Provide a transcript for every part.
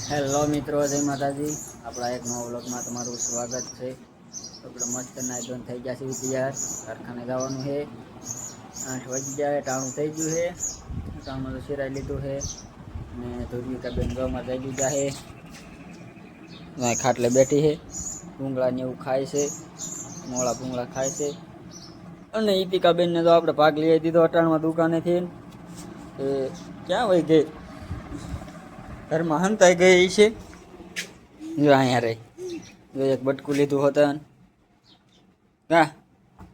Hello મિત્રો, જય માતાજી. આપણા એક નવા વ્લોગમાં તમારું સ્વાગત છે. આપણે મસ્ત નાઈ થઈ ગયા છે તૈયાર. કારખાને જવાનું છે. 8 વાગી જાય, ટાણું થઈ ગયું છે. ટાણું તો સિરાઈ લીધું છે અને ધોરવિકા બેન ગમાં જઈ દીધા છે. ખાટલે બેઠી છે, ભૂંગળા ને એવું ખાય છે, મોળા ભૂંગળા ખાય છે. અને ઈતિકા બેન ને તો આપણે ભાગ લઈ દીધો અટાણમાં દુકાનેથી. ક્યાં વહી ગઈ? ઘરમાં હંતાઈ ગઈ છે. જો અહીંયા રહી, જો એક બટકું લીધું હોતા. હા,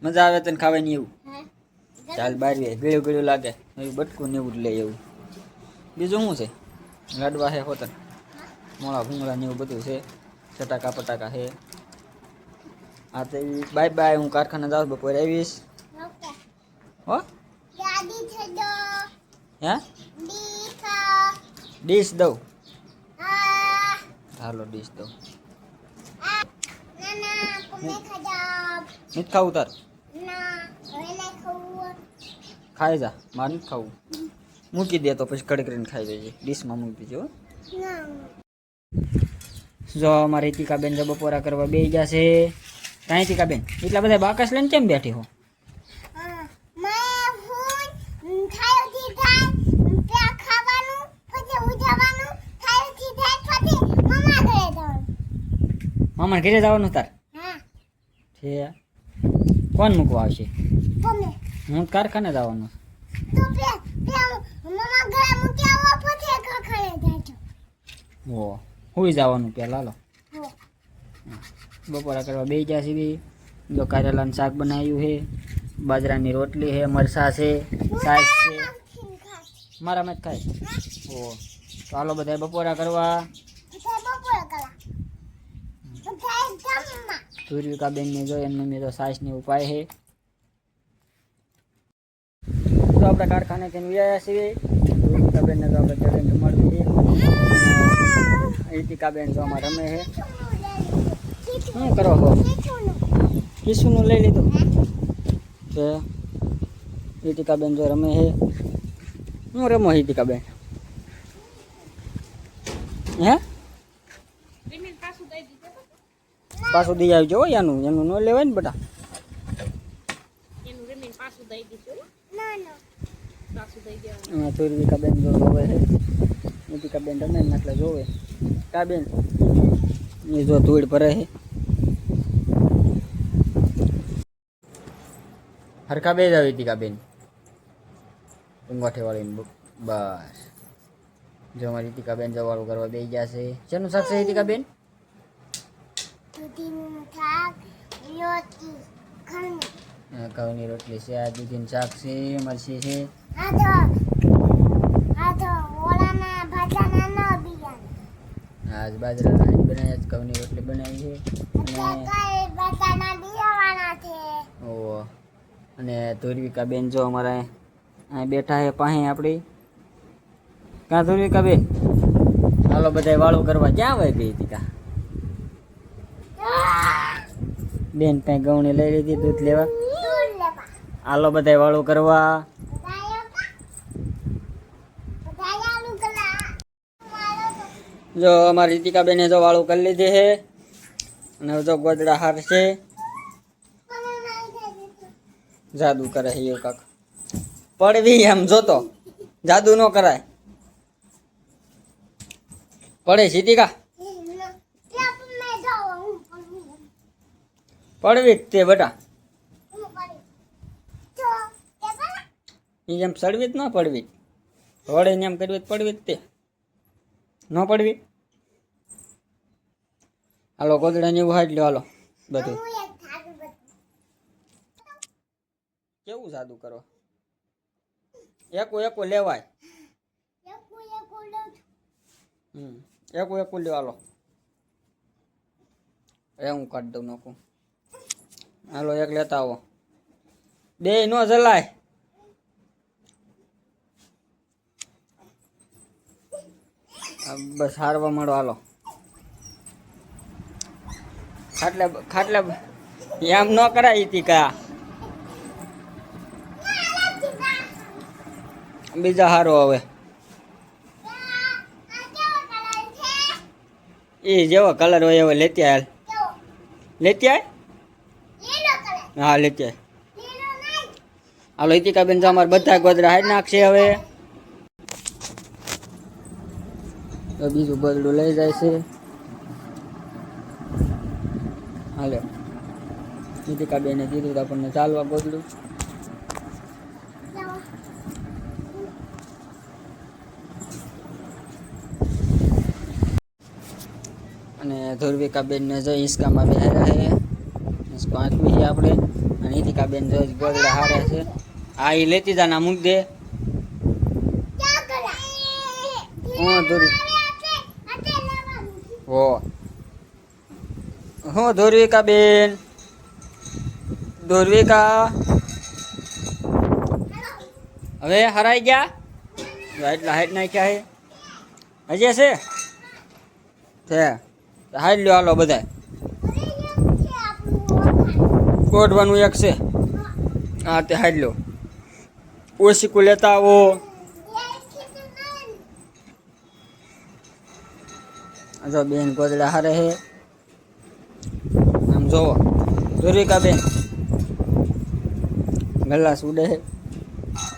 મજા આવે તને ખાવાની? એવું ચાલ બાર ગળ્યું ગળ્યું લાગે એવું બટકું ને એવું જ લે. એવું બીજું શું છે? લાડવા છે હોતન, મોળા ભૂંગળા ને એવું બધું છે. ચટાકા પટાકા છે. હા તો બાય બાય. હું કારખાને જાઉં, બપોરે આવીશ. હો હે ડીશ દઉં? હાલો ડીશ દઉં. નથી ખાવું તાર? ખાઈ જા, મારે નથી ખાવું. મૂકી દે તો પછી કડક કરીને ખાઈ જજે. ડીશમાં મૂકી દેજો. જો અમારી ટીકાબેન જો બપોરા કરવા બે ગયા છે. કાંઈ ટીકાબેન એટલા બધા બાકસ લઈને કેમ બેઠી હો? મામા ઘરે જવાનું તાર? છે. કોણ મૂકવા આવશે? હું કારખાને જવાનું. હો હુઈ જવાનું પેલા. હાલો બપોરા કરવા બે ગયા છે. જો કારેલાનું શાક બનાવ્યું છે, બાજરાની રોટલી છે, મરસા છે, છાશ છે. મારામાં જ ખાય. ઓ તો હાલો બધા બપોરા કરવા. ધુરવિકા બેન ને જો એમની મેં તો છાશ ને ઉપાય છે. તો આપણે કારખાને તેને વ્યાયા છીએ. ધુરવિકા બેન ને તો આપણે ટેલેન્ટ મળવી છે. ઈતિકા બેન તો અમારે રમે છે. શું કરો છો? કિશુનું લઈ લીધું છે. ઈતિકા બેન જો રમે છે. હું રમો ઈતિકા બેન? હે પાછું દઈ આવજો. એનું એનું ન લેવાય ને બધા. ધુરવિકા બેન જો જોવે છે. ઈતિકા બેન રમે ને એટલે જોવે. કા બેન એ જો ધૂળ ભરે છે. હરખા બે જાવ ઈતિકા બેન ઊંઘાઠે વાળીને. બસ જો અમારી ઈતિકા બેન જવાળું કરવા બે ગયા છે. શેનું શાક છે ઈતિકા બેન? ઘઉંની રોટલી છે, આ દૂધીનું શાક છે, મરચી છે. આજ બાજરાના બનાવ્યા છે, ઘઉંની રોટલી બનાવી છે. ઓહો અને ધુરવિકા બેન જો અમારા અહીં બેઠા છે પાસે આપણી. કાં ધુરવિકા બેન? હાલો બધા વાળું કરવા. ક્યાં વહી ગઈ હતી? કા બેન કઈ ગવણી લઈ લીધી દૂધ લેવા. હાલો બધા વાળું કરવા. જો અમારી ઈતિકા બેને જો વાળું કરી લીધી છે. અને જો ગોદડા હાર છે. જાદુ કરે છે એ કાક પડવી એમ જોતો. જાદુ ન કરાય. પડે સીતિકા પડવી તે બેટા. એમ સડવી જ ન પડવી. વડે ને એમ કરવી પડવી જ તે ન પડવી. હાલો ગોદડા ને એવું હાટ લો. હાલો બધું કેવું જાદુ કરો? એકું એકું લેવાય. એકું એકું લ્યો. હાલો એ હું કાઢી દઉં નાખું. હાલો એક લેતા આવો. બે નો જલાય. બસ હારવા મળો. હાલો ખાટલે ખાટલે એમ ન કરાય ઈતિકા. બીજા હારો હવે એ જેવો કલર હોય એવો લેતી આય. લેતી આય. હા લેતી આય. હાલો ઈતિકાબેન તો અમારે બધા ગોદડા હારી નાખશે હવે. તો બીજું ગોદડું લઈ જાય છે. હાલો ઈતિકાબેને કીધું આપણને ચાલવા ગોદડું. અને ધ્રુવિકાબેન ને જો હિંચકામાં બેહાર્યા છે. હિંચકો આંકવી છે આપણે. અને ઈતિકાબેન જો ગોદડા હારે છે. આ એ લેતી જા ના મૂક દે. હો ધ્રુવિકાબેન. ધ્રુવિકા હવે હરાઈ ગયા. એટલા હાઈટ નાખ્યા છે હજી છે હાઈટ લ્યો. હાલો બધા ગોઠવાનું એક છે. હા તે હાઈટ લો. ઓશીકું લેતા આવો. જો બેન ગોદડા હારે છે. આમ જોવો ધ્રુવિકાબેન ગલાસ ઉડે છે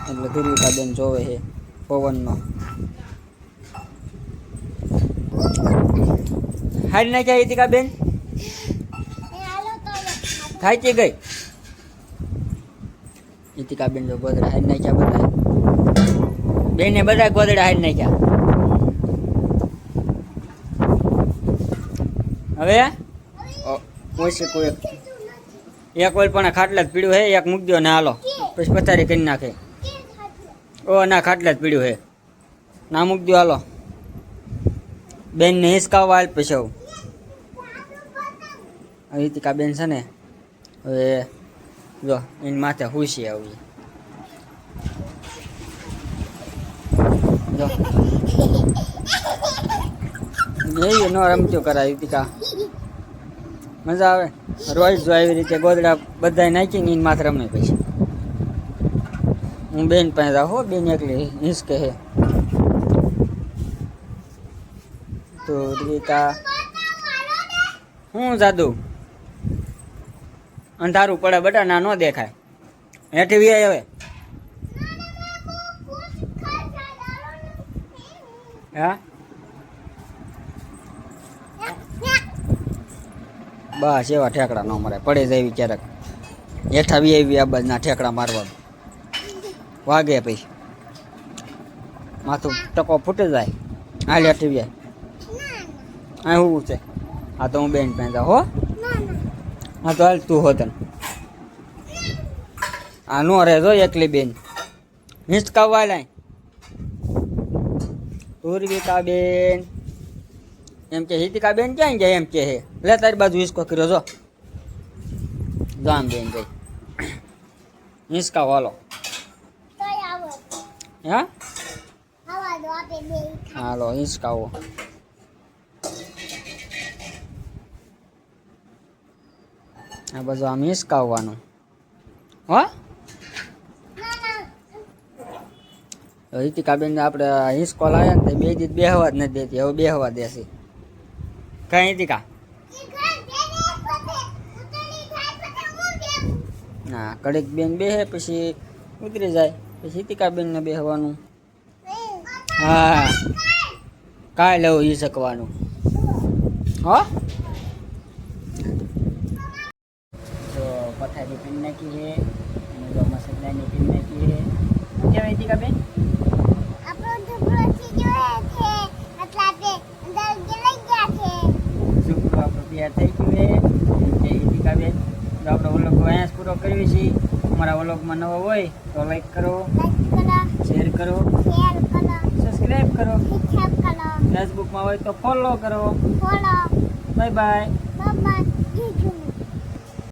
એટલે ધ્રુવિકાબેન જોવે છે પવનનો. હારી નાખ્યા ઈતિકાબેન. થાકી ગઈ ઈતિકાબેન જો ગોદડા હારી નાખ્યા બધા. બેને બધા ગોદડા હારી નાખ્યા. હવે ઓછી કોઈ એક ઓલ પણ ખાટલા જ પીડ્યું હે. એક મૂકી દો ને હાલો પછી પથારી કરી નાખે. ઓ ના ખાટલા જ પીડ્યું હે ના મૂકી દો. હાલો બેન ને હિંચકાવવા હાલ પછી આવું. ઈતિકાબેન છે ને હવે જો એની માથે હુસી આવી. જો એ નો રમતું કરાય ઈતિકા. મજા આવે રોજ જો આવી રીતે ગોદડા બધા નાખીને એની માથે રમે. પછી હું બેન પાસે જાઉં હો. બેન એકલી હિંચકે હે. તો રીકા હું જાદુ અંધારું પડે બટા ના નો દેખાય. હેઠી વી હવે હા બસ એવા ઠેકડા ન મરે. પડે જાય ક્યારેક હેઠા વી આવી આ બાજના ઠેકડા મારવા વાગે પછી માથું ટકો ફૂટી જાય. હાલ હેઠી વી આ શું છે. આ તો હું બેન પહેરતા હો. હા તો હાલ તું હોતન આ નો રે જો એકલી બેન હિંચકાવવા લાય. ધ્રુવિકાબેન એમ કે ઈતિકાબેન ક્યાં જાય એમ કે હે. લે તારી બાજુ હિંચકો કર્યો જો. જામ બેન ગઈ હિંચકાવ. હાલો હા હાલો હિંચકાવો. આ બધું આમ હિંચકાવવાનું હો. ઈતિકાબેન આપણે હિંચકો લાવ્યા ને બે દી બેહવા જ નથી દેતી. હવે બેહવા દેશે કઈ ઈતિકા. ના કડીક બેન બેહે પછી ઉતરી જાય. પછી ઈતિકાબેન ને બેહવાનું. હા કાંઈ લેવું ઈ શકવાનું હો. જો પથારી પીન નાખી છે અને જો મસાલાની પીન નાખી છે. શું કહેવાય ઈતિકાબેન. છોકરો આપણો તૈયાર થઈ ગયું છે. ઈતિકાબેન જો આપણો વ્લોગ અહીંયા પૂરો કરવી છીએ. અમારા વ્લોગમાં નવો હોય તો લાઈક કરો, શેર કરો, સબસ્ક્રાઈબ કરો. ફેસબુકમાં હોય તો ફોલો કરો. Bye bye.